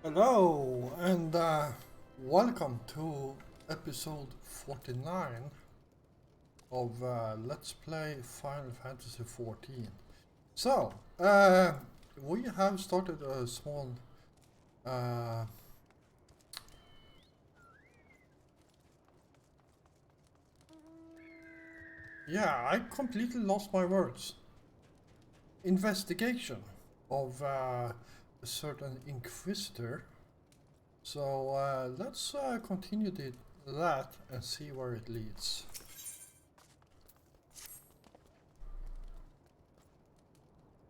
Hello and welcome to episode 49 of Let's Play Final Fantasy 14. So, we have started a small uh, yeah, I completely lost my words. Investigation of a certain Inquisitor. So let's continue that and see where it leads.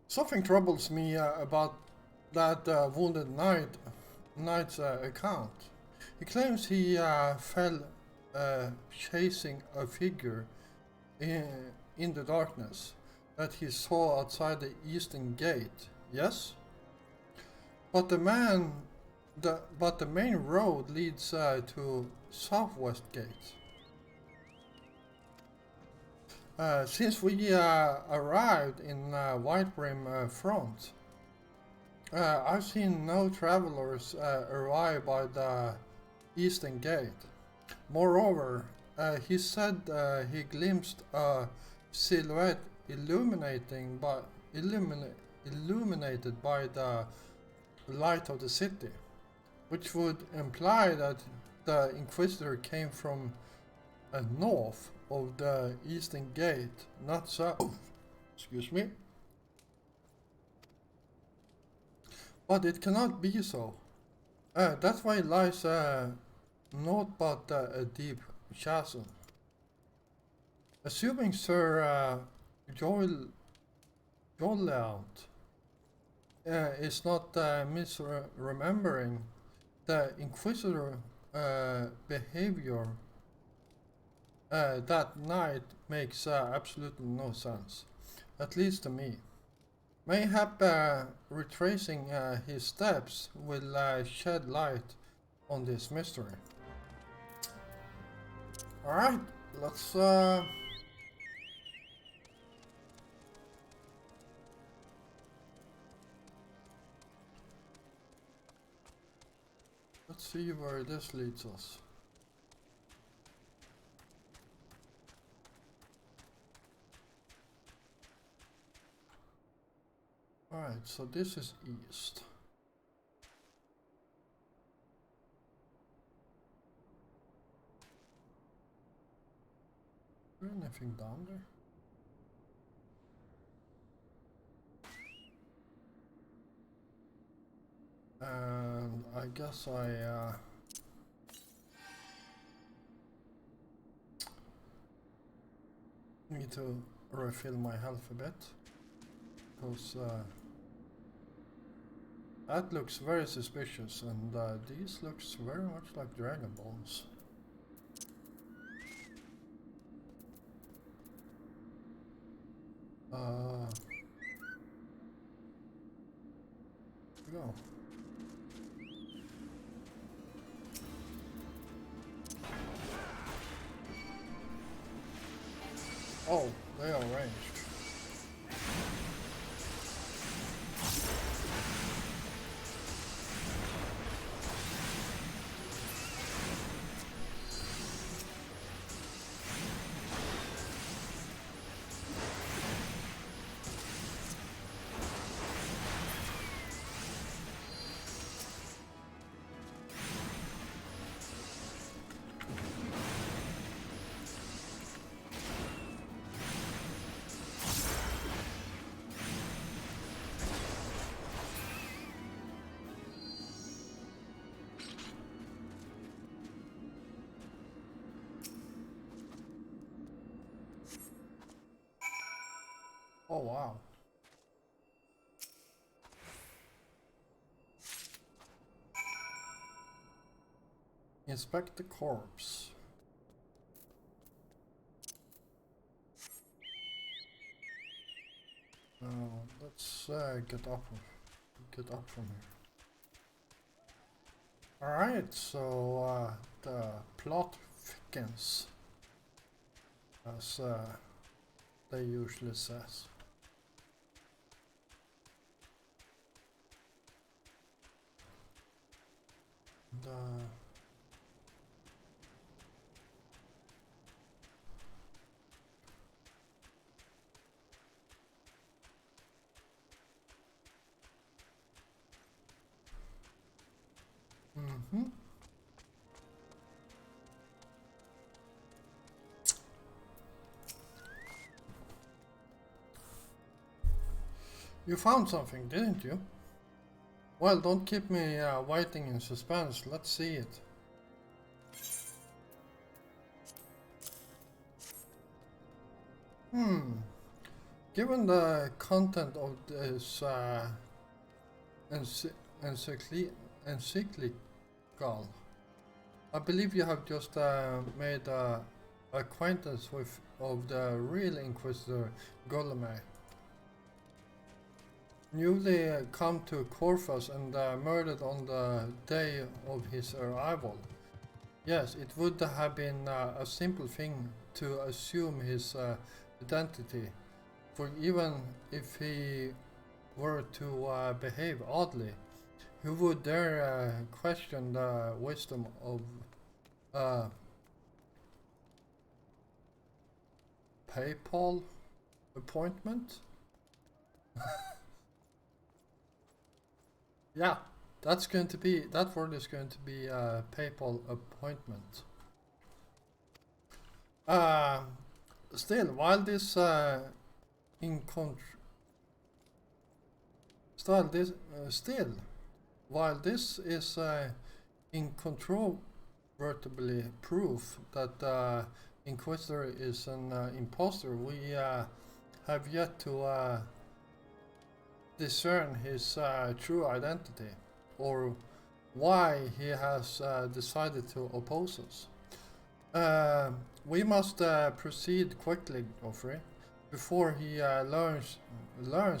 Something troubles me about that wounded knight's account. He claims he fell chasing a figure in, in the darkness that he saw outside the eastern gate. Yes, but the main road leads to southwest gate. Since we arrived in White Brim front, I've seen no travelers arrive by the eastern gate. Moreover, he said he glimpsed a silhouette illuminated by the light of the city, which would imply that the Inquisitor came from north of the eastern gate, not south. Excuse me. But it cannot be so. That way lies naught but a deep chasm. Assuming Sir Joliant is not misremembering, the Inquisitor behavior that night makes absolutely no sense, at least to me. Mayhap retracing his steps will shed light on this mystery. Alright, let's see where this leads us. Alright, so this is east. Is there anything down there? And I guess I need to refill my health a bit, because that looks very suspicious, and these looks very much like Dragon Balls. Go. Oh, they are ranged. Oh wow. Inspect the corpse. Let's get up from here. Alright, so the plot thickens, as they usually says. mm-hmm. You found something, didn't you? Well, don't keep me waiting in suspense. Let's see it. Given the content of this encyclical, I believe you have just made acquaintance of the real Inquisitor Goleme. Newly come to Corfus and murdered on the day of his arrival. Yes, it would have been a simple thing to assume his identity, for even if he were to behave oddly, who would dare question the wisdom of papal appointment? Yeah, that word is going to be papal appointment. Still, while this while this is incontrovertibly proof that the Inquisitor is an impostor, we have yet to discern his true identity, or why he has decided to oppose us. We must proceed quickly, Geoffrey, before he learns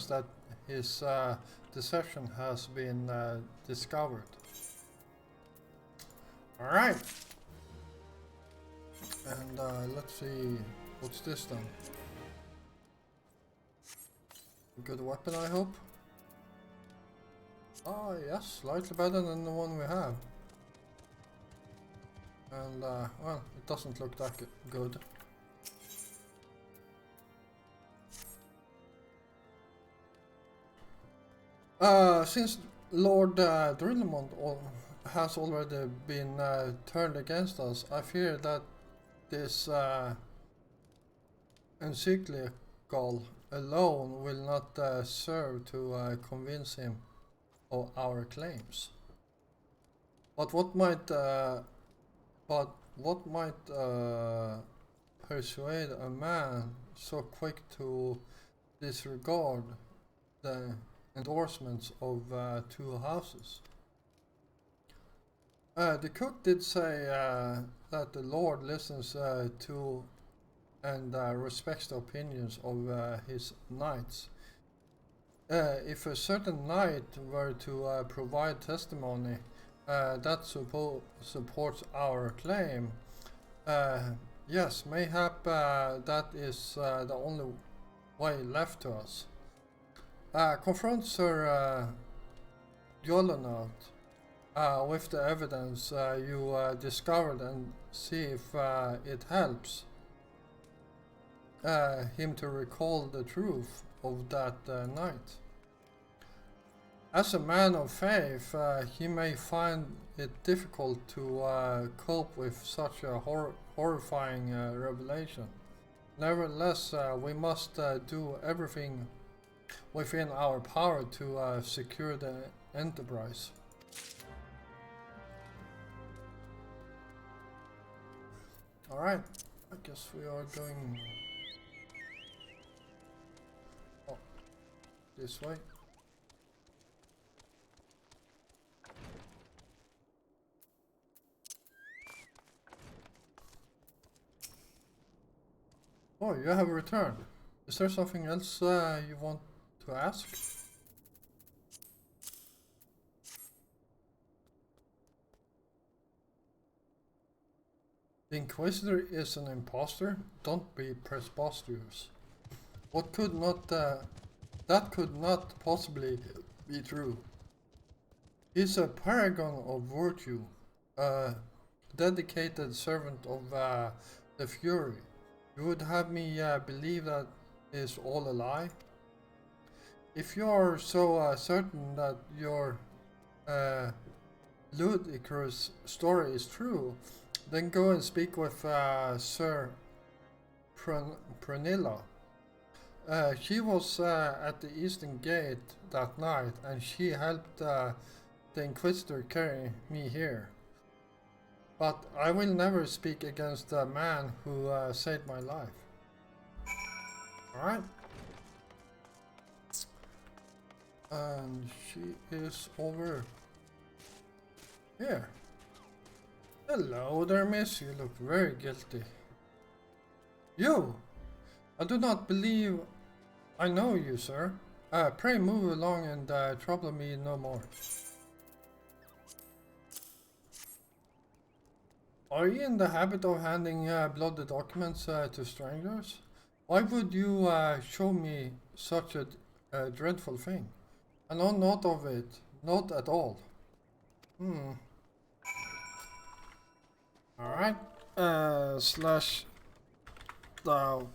that his deception has been discovered. Alright. And let's see, what's this then? A good weapon, I hope. Oh yes, slightly better than the one we have. And well, it doesn't look that good. Since Lord Drillemont has already been turned against us, I fear that this encyclical alone will not serve to convince him of our claims. But what might persuade a man so quick to disregard the endorsements of two houses? The cook did say that the Lord listens to and respects the opinions of his knights. If a certain knight were to provide testimony that supports our claim, yes, mayhap that is the only way left to us. Confront Sir Jolonot with the evidence you discovered and see if it helps him to recall the truth of that night. As a man of faith, he may find it difficult to cope with such a horrifying revelation. Nevertheless, we must do everything within our power to secure the enterprise. Alright, I guess we are going this way. Oh, you have returned. Is there something else you want to ask? The Inquisitor is an impostor? Don't be preposterous. What could not, that could not possibly be true. He's a paragon of virtue, a dedicated servant of the Fury. You would have me believe that is all a lie? If you are so certain that your uh, ludicrous story is true, then go and speak with Sir Pranilla. She was at the Eastern Gate that night, and she helped the Inquisitor carry me here. But I will never speak against the man who saved my life. Alright. And she is over here. Hello there, miss. You look very guilty. You! I do not believe I know you, sir. Pray move along and trouble me no more. Are you in the habit of handing bloody documents to strangers? Why would you show me such a dreadful thing? I know not of it, not at all. Alright, slash out.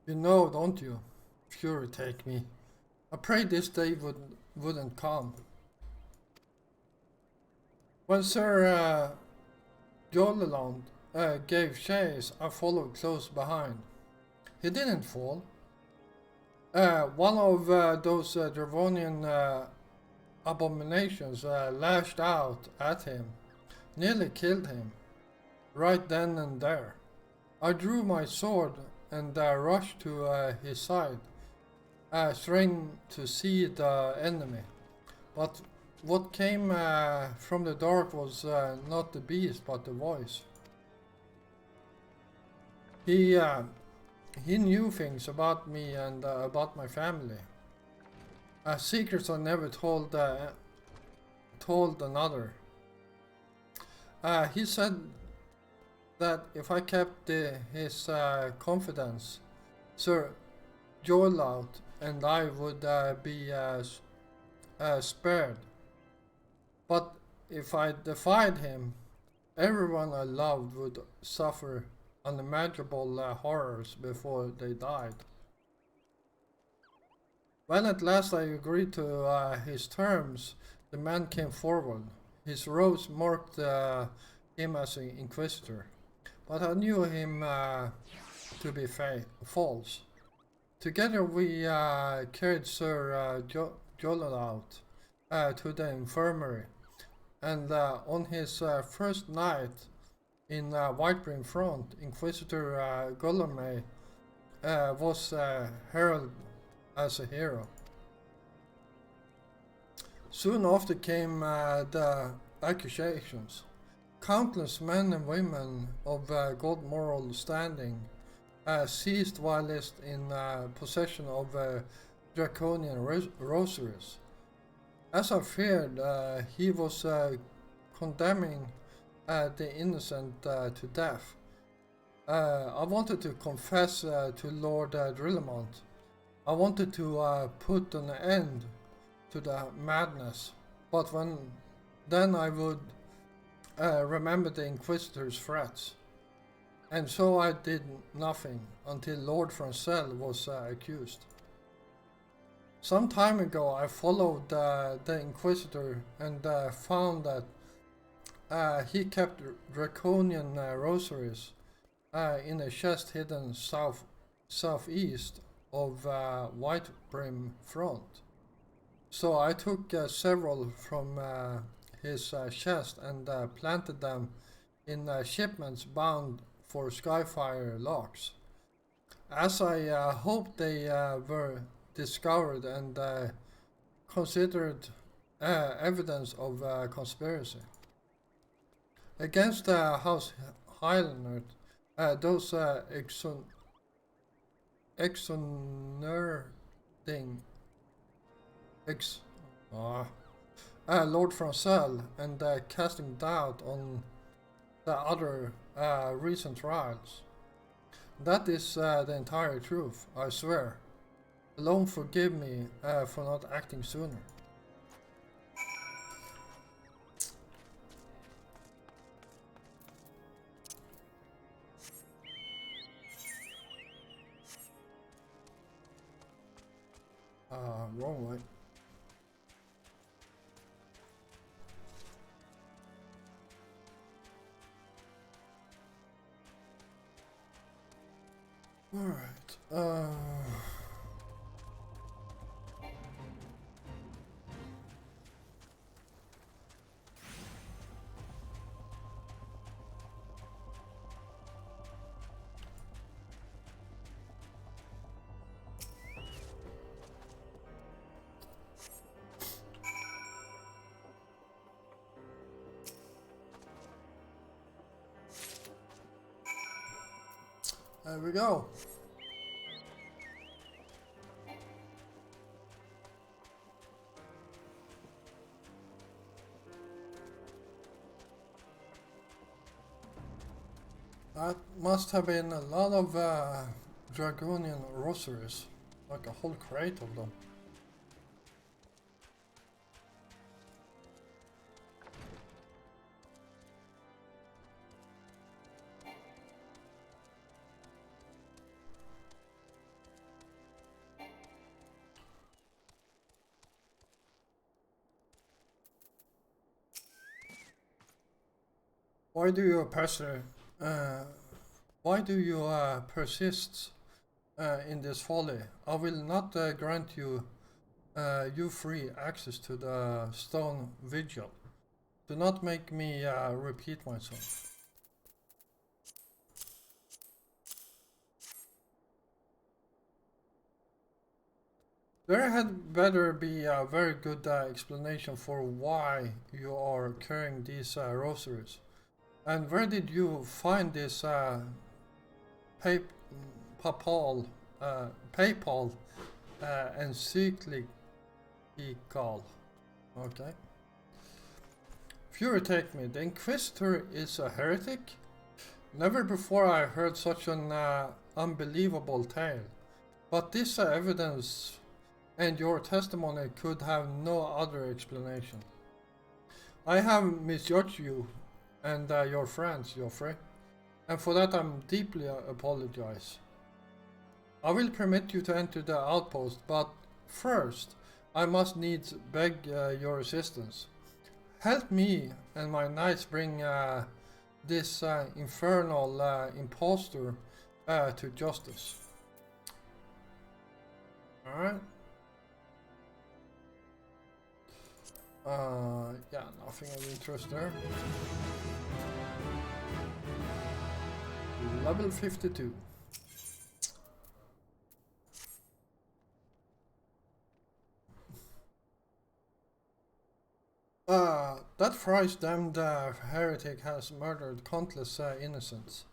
You know, don't you? Fury take me. I prayed this day wouldn't come. When Sir Jolaland gave chase, I followed close behind. He didn't fall. One of those Dravonian abominations lashed out at him, nearly killed him, right then and there. I drew my sword and rushed to his side, trying to see the enemy. But what came from the dark was not the beast, but the voice. He knew things about me and about my family. Secrets I never told another. He said that if I kept his confidence, Sir Jolaud and I would be spared. But if I defied him, everyone I loved would suffer unimaginable horrors before they died. When at last I agreed to his terms, the man came forward. His robes marked him as an inquisitor, but I knew him to be false. Together we carried Sir Jolon out to the infirmary, and on his first night in Whitebrim Front, Inquisitor Golomay was heralded as a hero. Soon after came the accusations. Countless men and women of good moral standing seized whilst in possession of draconian rosaries. As I feared, he was condemning the innocent to death. I wanted to confess to Lord Drillamont. I wanted to put an end to the madness, but then I would remember the Inquisitor's threats. And so I did nothing until Lord Francel was accused. Some time ago I followed the Inquisitor and found that he kept draconian rosaries in a chest hidden southeast of Whitebrim Front. So I took several from his chest and planted them in shipments bound for Skyfire locks. As I hoped they were discovered and considered evidence of conspiracy against House Highlander, those exonerating Lord Francel and casting doubt on the other recent trials. That is the entire truth, I swear. Alone forgive me for not acting sooner. Wrong way. Alright, there we go. That must have been a lot of Dragonian rosaries, like a whole crate of them. Why do you persist in this folly? I will not grant you free access to the stone vigil. Do not make me repeat myself. There had better be a very good explanation for why you are carrying these rosaries. And where did you find this papal encyclical? Okay. Fury take me, the Inquisitor is a heretic? Never before I heard such an unbelievable tale. But this evidence and your testimony could have no other explanation. I have misjudged you and your friends, Joffrey, and for that I'm deeply apologize. I will permit you to enter the outpost, but first I must needs beg your assistance. Help me and my knights bring this infernal impostor to justice. Alright. Yeah, nothing of interest there. Level 52. That thrice damned heretic has murdered countless innocents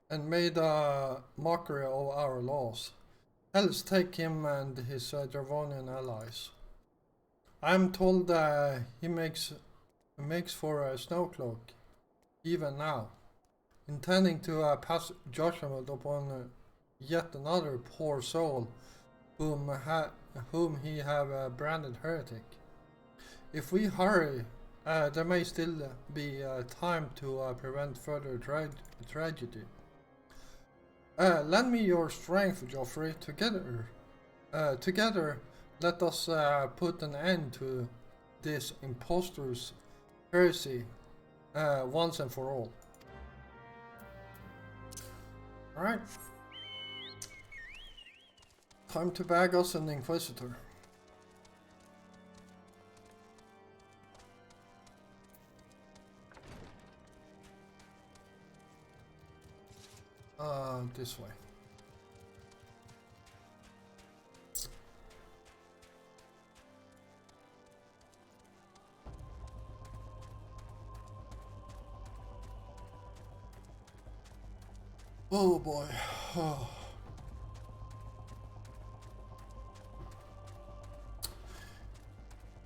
and made a mockery of our laws. Hell's take him and his Dravonian allies. I am told he makes for a snowcloak, even now, intending to pass judgment upon yet another poor soul whom he have branded heretic. If we hurry, there may still be time to prevent further tragedy. Lend me your strength, Joffrey. Together, let us put an end to this impostor's heresy once and for all. Alright. Time to bag us an Inquisitor. This way. Oh boy. Oh.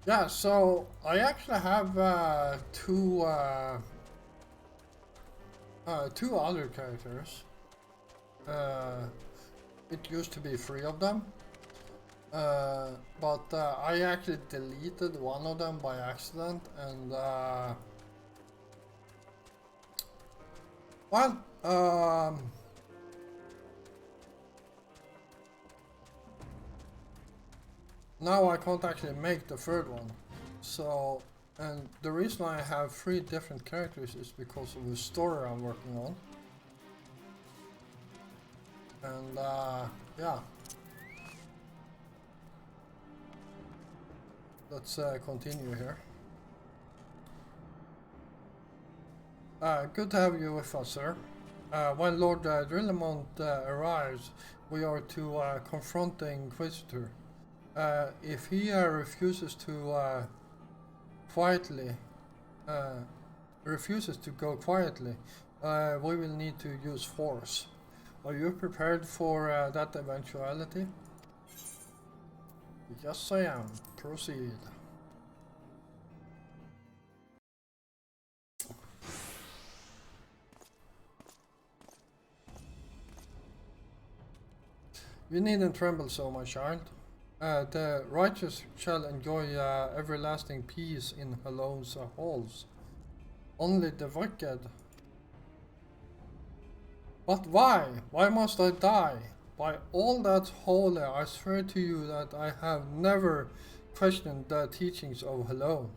Yeah, so I actually have two other characters. It used to be 3 of them, But I actually deleted one of them by accident, and well, now I can't actually make the third one. So, and the reason I have 3 different characters is because of the story I'm working on. And yeah. Let's continue here. Good to have you with us, sir. When Lord Drillamont arrives, we are to confront the Inquisitor. If he refuses to go quietly, we will need to use force. Are you prepared for that eventuality? Yes, I am. Proceed. You needn't tremble so, my child. The righteous shall enjoy everlasting peace in Halone's halls. Only the wicked. But why? Why must I die? By all that's holy, I swear to you that I have never questioned the teachings of Halone.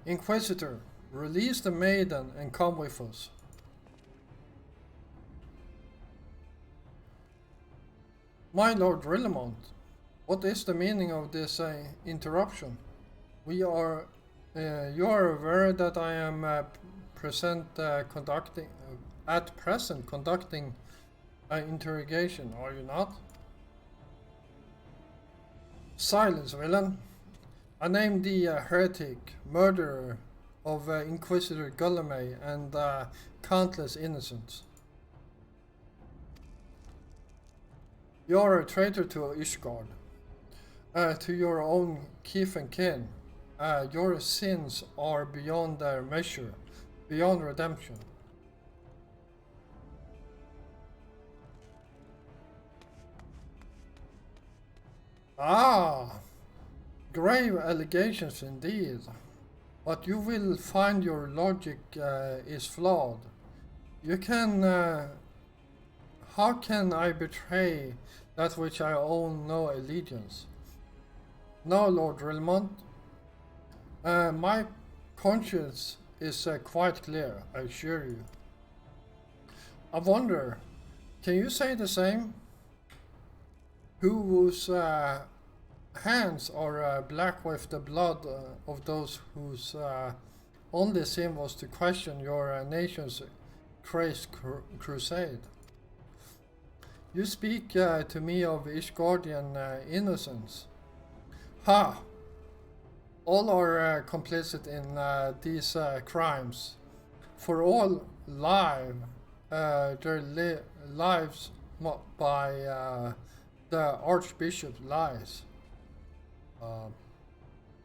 Inquisitor, release the maiden and come with us. My Lord Rillemont, what is the meaning of this interruption? You are aware that I am at present conducting an interrogation, are you not? Silence, villain! I name the heretic, murderer of Inquisitor Gullime and countless innocents. You are a traitor to Ishgard, to your own kith and kin. Your sins are beyond their measure, beyond redemption. Ah, grave allegations indeed. But you will find your logic is flawed. You can... how can I betray that which I own no allegiance? No, Lord Relmont. My conscience is quite clear, I assure you. I wonder, can you say the same? Whose hands are black with the blood of those whose only sin was to question your nation's crazed crusade? You speak to me of Ishgardian innocence. Ha! All are complicit in these crimes. For all their lives by the Archbishop's lies.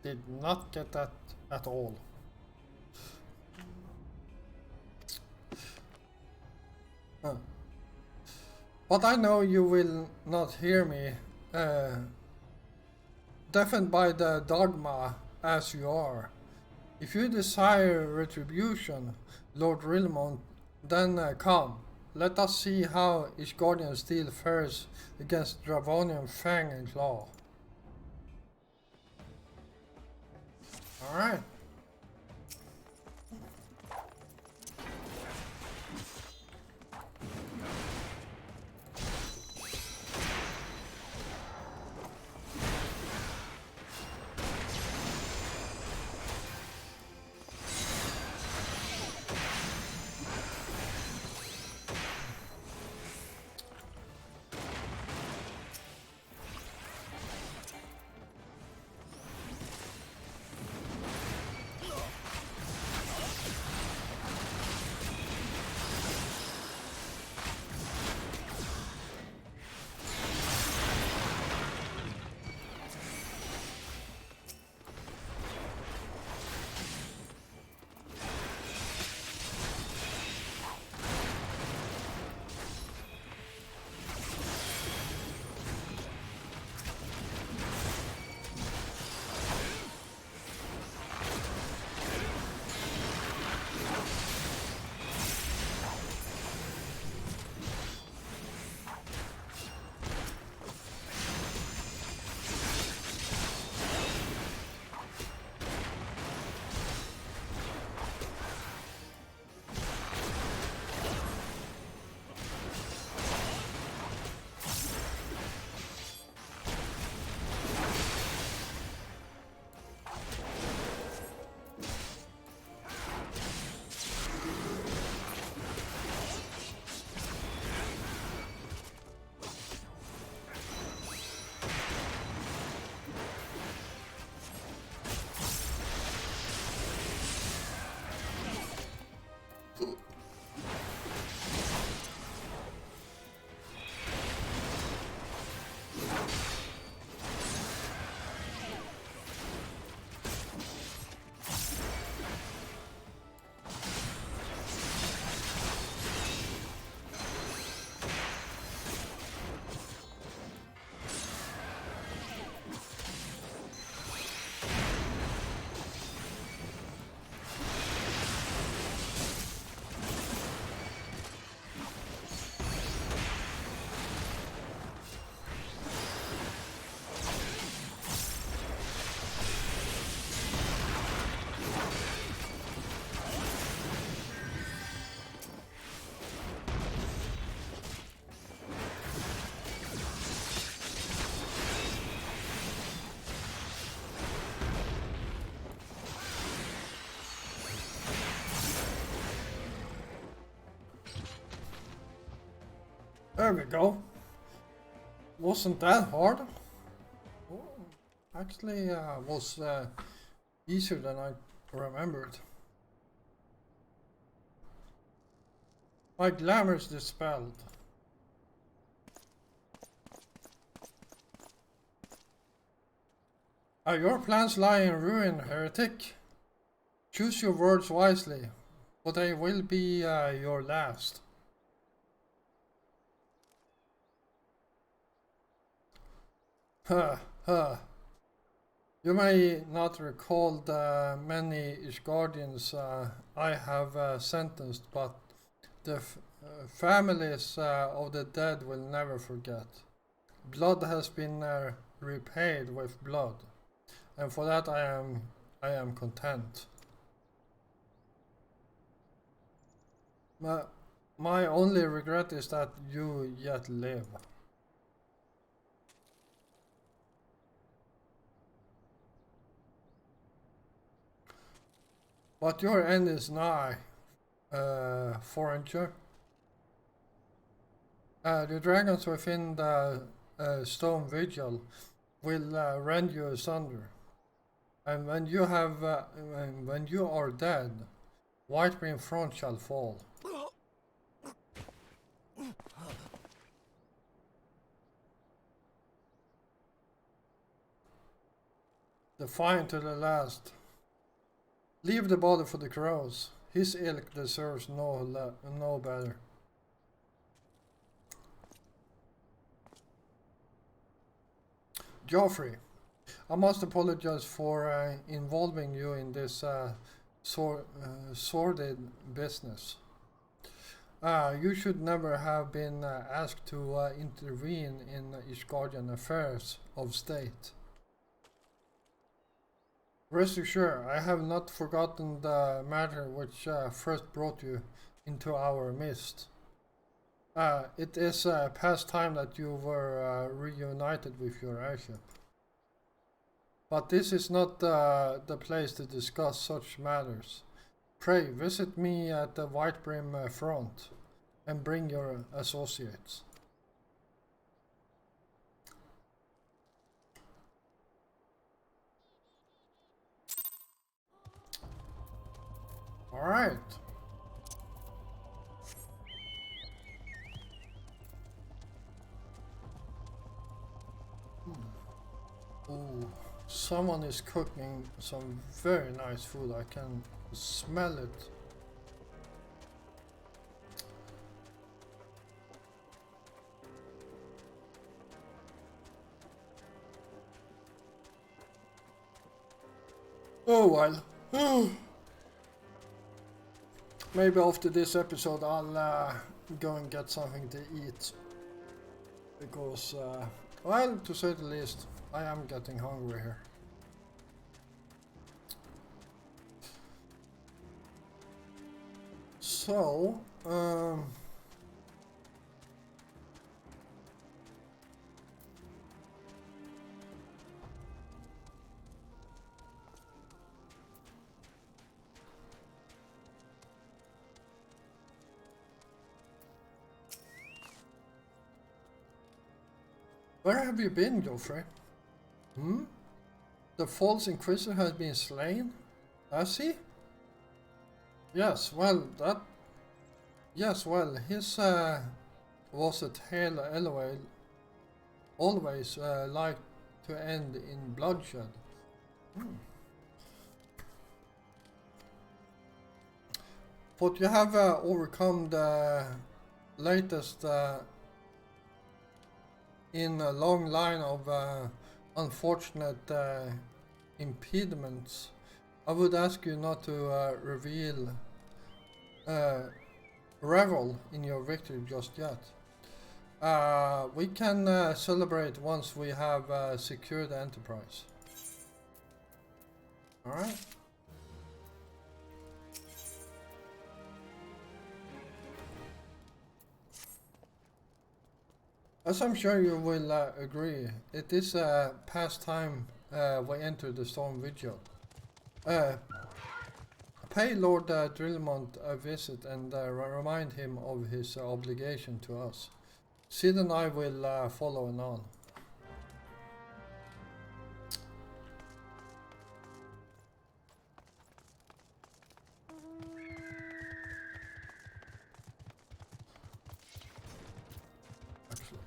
Did not get that at all. Huh. But I know you will not hear me, deafened by the dogma as you are. If you desire retribution, Lord Rilmont, then come. Let us see how Ishgardian steel fares against Dravonian fang and claw. Alright. There we go. Wasn't that hard? Oh, actually, was easier than I remembered. My glamour's dispelled. Your plans lie in ruin, heretic. Choose your words wisely, for they will be your last. Huh, huh. You may not recall the many Ishgardians I have sentenced, but the families of the dead will never forget. Blood has been repaid with blood, and for that I am content. My only regret is that you yet live. But your end is nigh, foreigner. The dragons within the stone vigil will rend you asunder. And when you are dead, Whitebeam front shall fall. Defiant to the last. Leave the body for the crows. His ilk deserves no better. Joffrey, I must apologize for involving you in this sordid business. You should never have been asked to intervene in Ishgardian affairs of state. Rest assured, I have not forgotten the matter which first brought you into our midst. It is past time that you were reunited with your airship. But this is not the place to discuss such matters. Pray visit me at the Whitebeam front and bring your associates. All right. Ooh, someone is cooking some very nice food. I can smell it. Oh well. Maybe after this episode I'll go and get something to eat. Because, well, to say the least, I am getting hungry here. So, where have you been, Joffrey? Hmm? The false Inquisitor has been slain? Has he? Yes, well, that... Yes, well, his was a tale always like to end in bloodshed. Hmm. But you have overcome the latest in a long line of unfortunate impediments. I would ask you not to revel in your victory just yet. We can celebrate once we have secured the Enterprise. Alright. As I'm sure you will agree, it is past time we enter the Storm Vigil. Pay Lord Drillmont a visit and remind him of his obligation to us. Sid and I will follow on. Actually,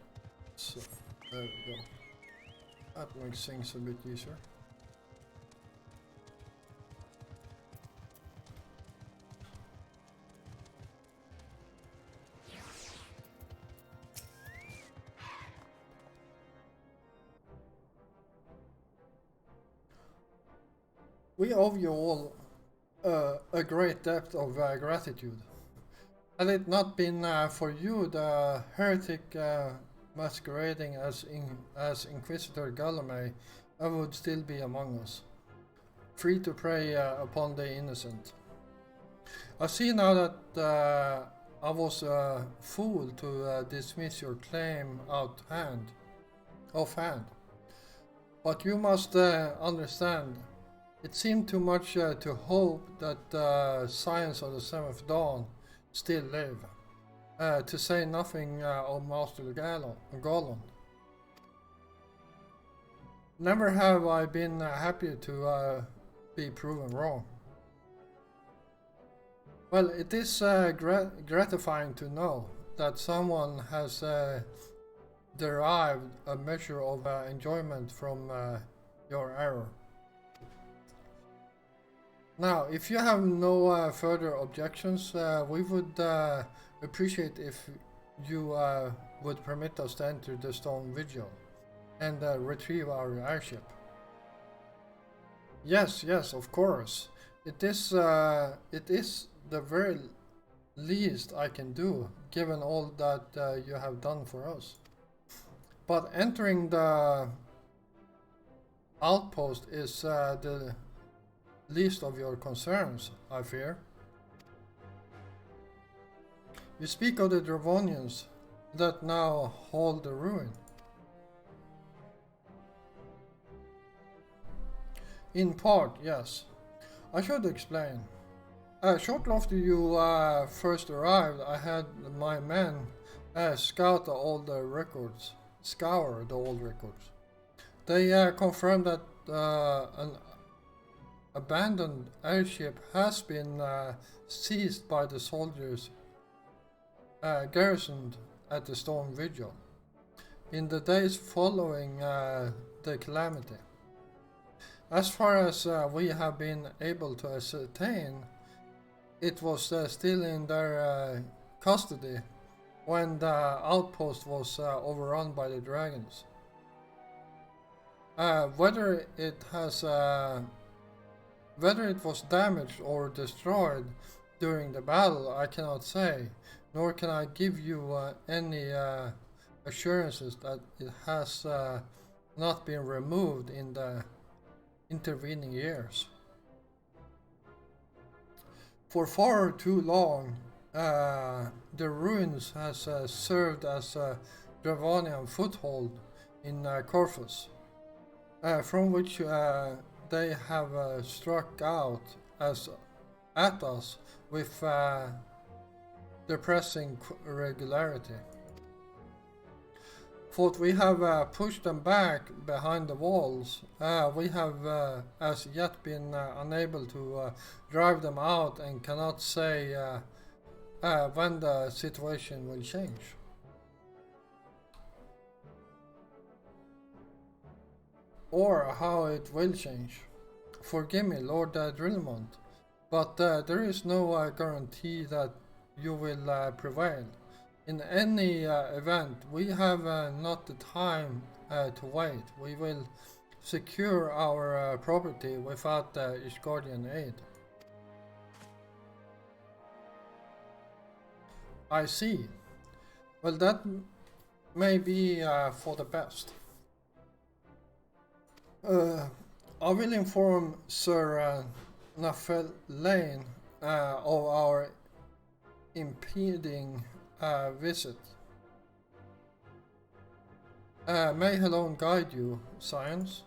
so there we go. That makes things a bit easier. We owe you all a great debt of gratitude. Had it not been for you, the heretic masquerading as Inquisitor Galame would still be among us, free to prey upon the innocent. I see now that I was a fool to dismiss your claim offhand. But you must understand, it seemed too much to hope that the Scions of the Seventh Dawn still live, to say nothing of Master Gollum. Never have I been happier to be proven wrong. Well, it is gratifying to know that someone has derived a measure of enjoyment from your error. Now, if you have no further objections, we would appreciate if you would permit us to enter the stone vigil and retrieve our airship. Yes, of course. It is the very least I can do, given all that you have done for us. But entering the outpost is the least of your concerns, I fear. You speak of the Dravonians that now hold the ruin. In part, yes. I should explain. Shortly after you first arrived, I had my men scour the old records. They confirmed that an abandoned airship has been seized by the soldiers garrisoned at the Stone Vigil in the days following the calamity. As far as we have been able to ascertain, it was still in their custody when the outpost was overrun by the dragons. Whether it was damaged or destroyed during the battle, I cannot say, nor can I give you any assurances that it has not been removed in the intervening years. For far too long, the ruins has served as a Dravonian foothold in Corvus, from which they have struck out at us with depressing regularity. Thought we have pushed them back behind the walls, we have as yet been unable to drive them out and cannot say when the situation will change. Or how it will change. Forgive me, Lord Drilmont, but there is no guarantee that you will prevail. In any event, we have not the time to wait. We will secure our property without Ishgardian aid. I see. Well, that may be for the best. I will inform Sir Nafel of our impending visit. May Helon guide you, Science.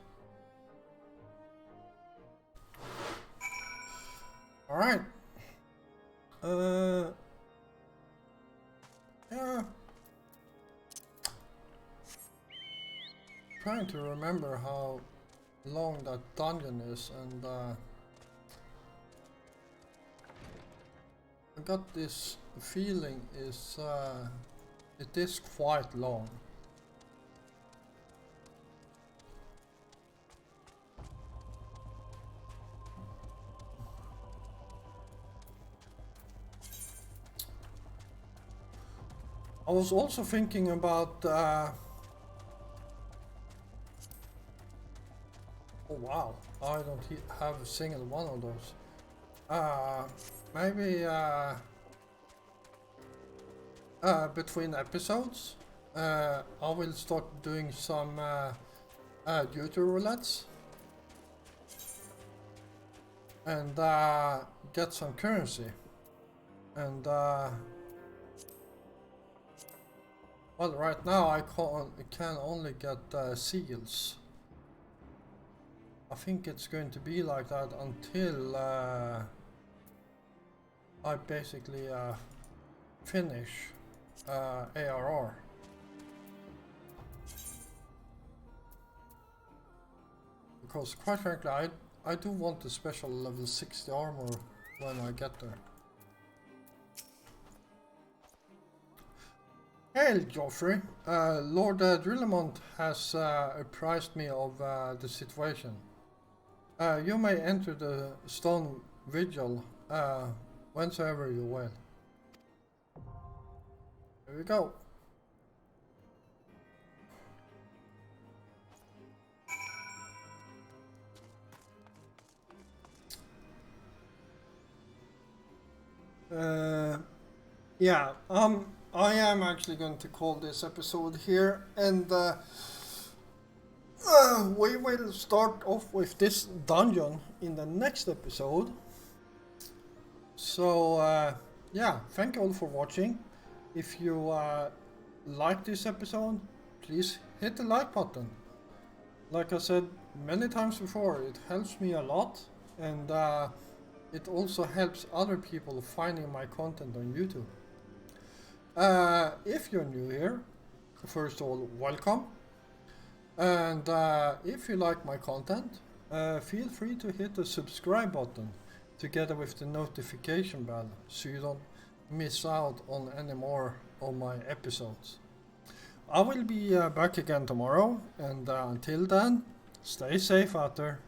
Alright. Yeah. trying to remember how long that dungeon is, and I got this feeling it is quite long. I was also thinking about oh wow, I don't have a single one of those. Maybe between episodes I will start doing some duty roulettes and get some currency, and well, right now I can only get seals. I think it's going to be like that until I basically finish ARR. Because quite frankly, I do want the special level 60 armor when I get there. Hail, Joffrey. Lord Drillamont has apprised me of the situation. You may enter the stone vigil whensoever you will. Here we go. Yeah, I am actually going to call this episode here, and we will start off with this dungeon in the next episode. So yeah, thank you all for watching. If you like this episode, please hit the like button. Like I said many times before, it helps me a lot, and it also helps other people finding my content on YouTube. If you're new here, first of all, welcome. And if you like my content, feel free to hit the subscribe button together with the notification bell so you don't miss out on any more of my episodes. I will be back again tomorrow, and until then, stay safe out there.